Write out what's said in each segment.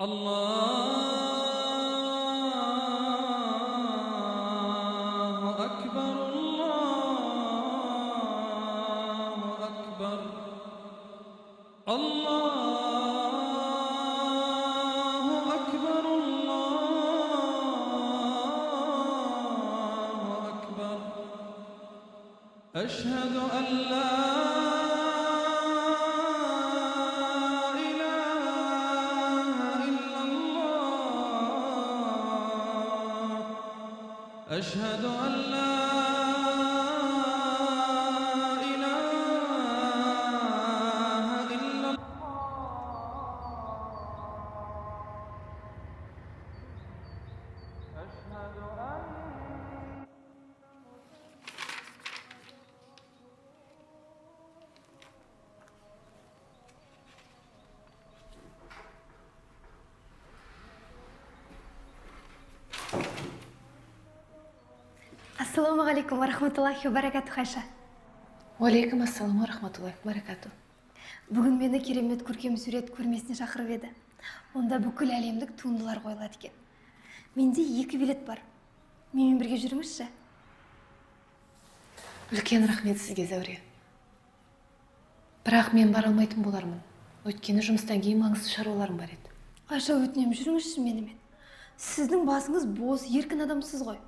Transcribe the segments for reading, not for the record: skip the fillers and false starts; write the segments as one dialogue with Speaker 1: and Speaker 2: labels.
Speaker 1: الله أكبر الله أكبر الله أكبر الله أكبر أشهد أن لا أشهد أن لا إله إلا الله أشهد أن
Speaker 2: Ассалаумағалейкум ва рахматуллахи ва баракату, Хайша.
Speaker 3: Уалейкум ассалам ва рахматуллахи ва баракату.
Speaker 2: Бүгін мені керемет көркем сурет көрмесіне шақырып еді. Онда бүкіл әлемдік туындылар қойылады екен. Менде 2 билет бар. Менімен бірге жүріңізші.
Speaker 3: Үлкен рахмет сізге, Зәуре. Бірақ мен бара алмайтын болармын. Өйткені жұмыстан кейін маңызды шаруаларым бар еді.
Speaker 2: Айша, өтінемін, жүріңізші менімен. Сіздің басыңыз бос, еркін адамсыз ғой.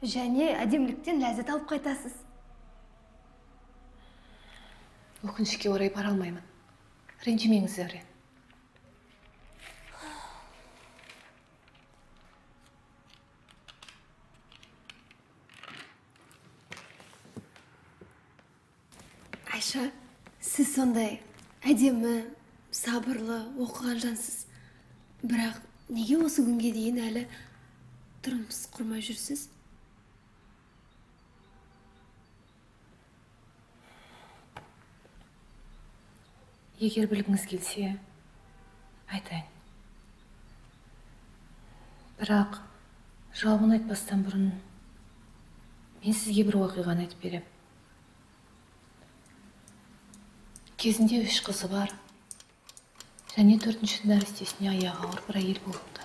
Speaker 2: Және әдеміліктен ләззат алып қайтасыз.
Speaker 3: Өкінішке орай бара алмаймын. Ренжімеңіз, Зәуре.
Speaker 2: Айша, сіз сондай әдемі, сабырлы, оқыған жансыз. Бірақ неге осы күнге дейін әлі тұрмыс құрмай жүрсіз?
Speaker 3: Егер білгіңіз келсе, айтайын. Бірақ жауабын айтпастан бұрын мен сізге бір уақиғаны айтып берем. Кезінде 3 қызы бар, және 4-ші нәрестесіне аяғы ауыр бір әйел болыпты.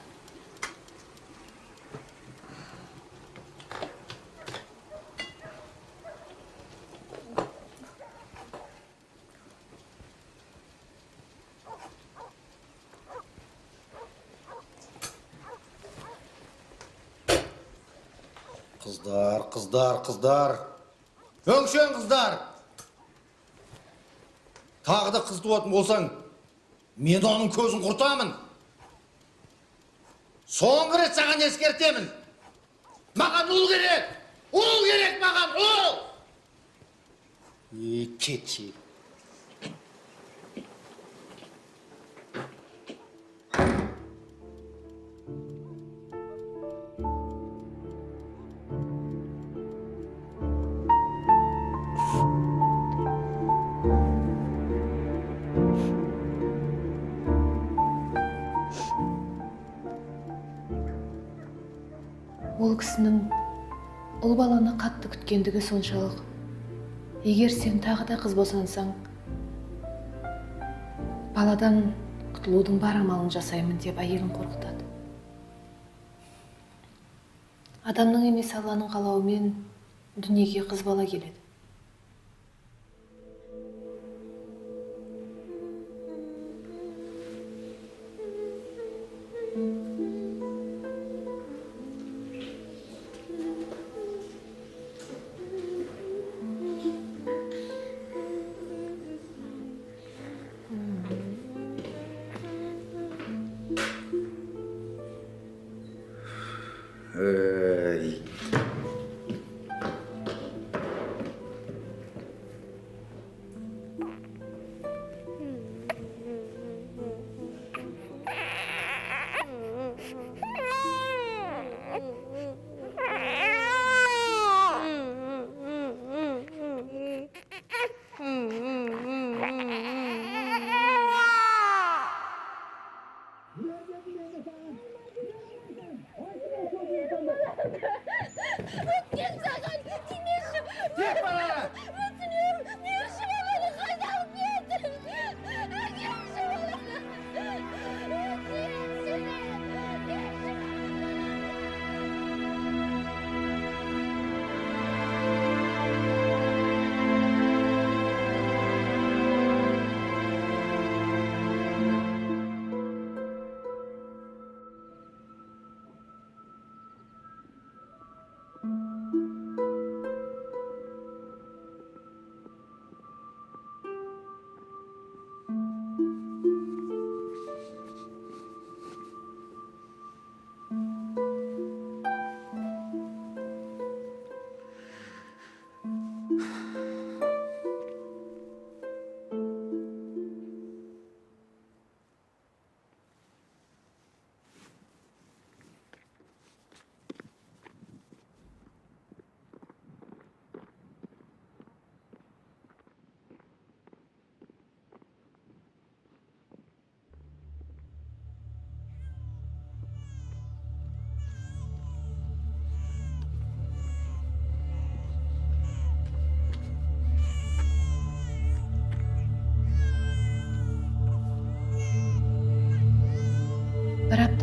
Speaker 4: Қыздар. Өңшен қыздар. Тағы да қыз туатын болсаң, мен оның көзін құртамын. Соңғы рет саған ескертемін. Маған ұл керек. Ұл керек маған, ұл. Кетші.
Speaker 3: Ол кісінің ұл баланы қатты күткендігі соншалық. Егер сен тағы да қыз босансаң, баладан құтылудың бар амалын жасаймын деп әйелін қорқытады. Адамның емес Алланың қалауымен дүниеге қыз бала келеді.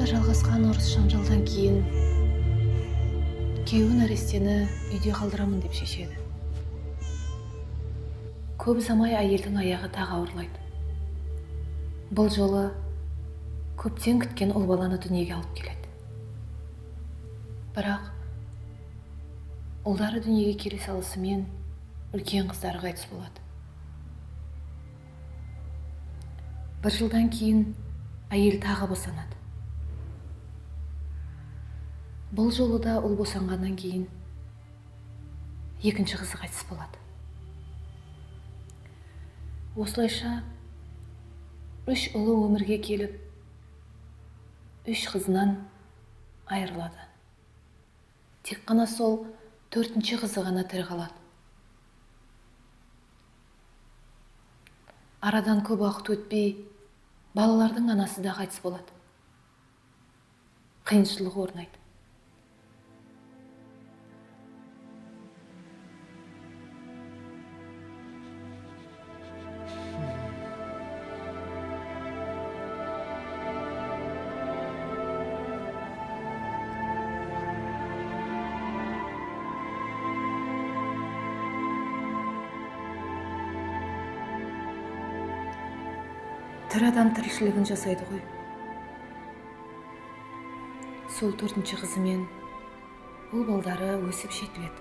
Speaker 3: Ауылда жалғасқан ұрыс жанжалдан кейін күйеуі нәрестені үйде қалдырамын деп шешеді. Көп ұзамай әйелдің аяғы тағы ауырлайды. Бұл жолы көптен күткен ұл баланы дүниеге алып келеді. Бірақ ұлдары дүниеге келе салысымен үлкен қыздары қайтыс болады. Бір жылдан кейін әйел тағы босанады. Бұл жолы да ұл босанғаннан кейін екінші қызы қайтыс болады. Осылайша 3 ұлы өмірге келіп, 3 қызынан айырылады. Тек қана сол 4-ші қызы ғана тірі қалады. Арадан көп уақыт өтпей, балалардың анасы да қайтыс болады. Қиыншылық орнайды. Тірі адам тіршілігін жасайды ғой. Сол 4-ші қызымен ұл балдары өсіп жетіледі.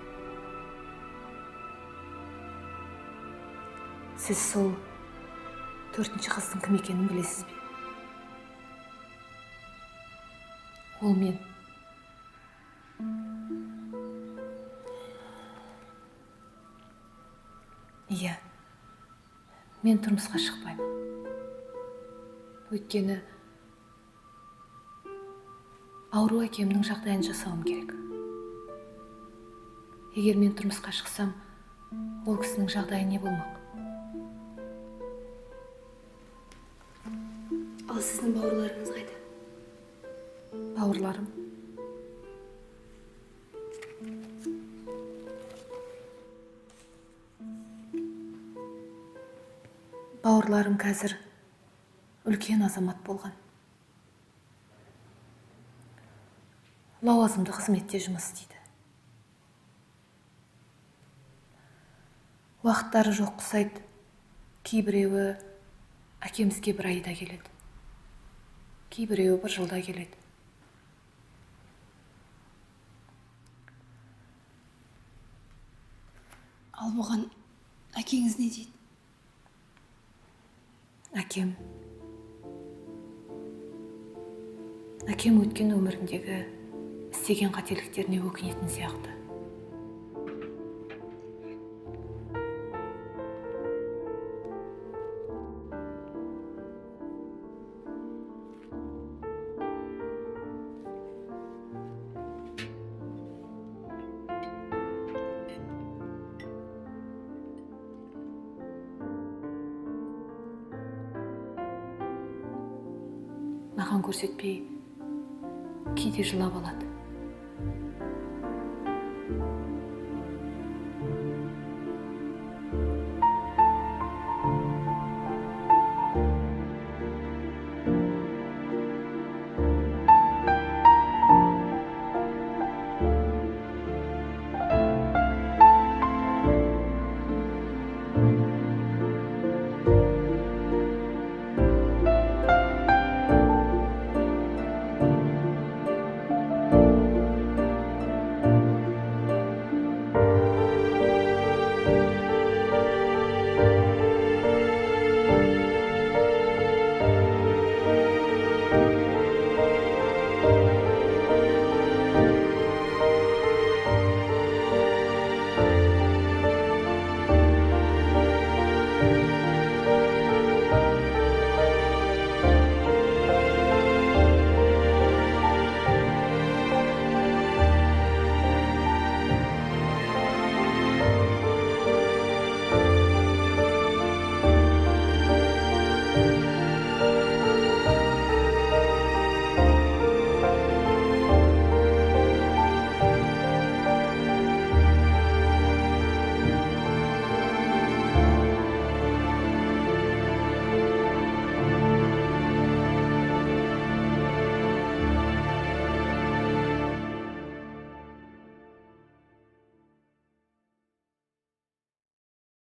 Speaker 3: Сіз сол 4-ші қыздың кім екенін білесіз бе? Ол мен. Иә, мен тұрмысқа шықпаймын. Өйткені ауру әкемнің жағдайын жасауым керек. Егер мен тұрмысқа шықсам, ол кісінің жағдайы не болмақ?
Speaker 2: Ал сіздің бауырларыңыз қайда?
Speaker 3: Бауырларым? Бауырларым қазір үлкен азамат болған. Лауазымды қызметте жұмыс істейді. Уақыттары жоқ құсайды. Кейбіреуі әкемізге 1 айда келеді. Кейбіреуі 1 жылда келеді.
Speaker 2: Ал бұған әкеңіз не дейді?
Speaker 3: Әкем өткен өміріндегі істеген қателіктеріне өкінетін сияқты. Маған көрсетпей, кейде жылап алады.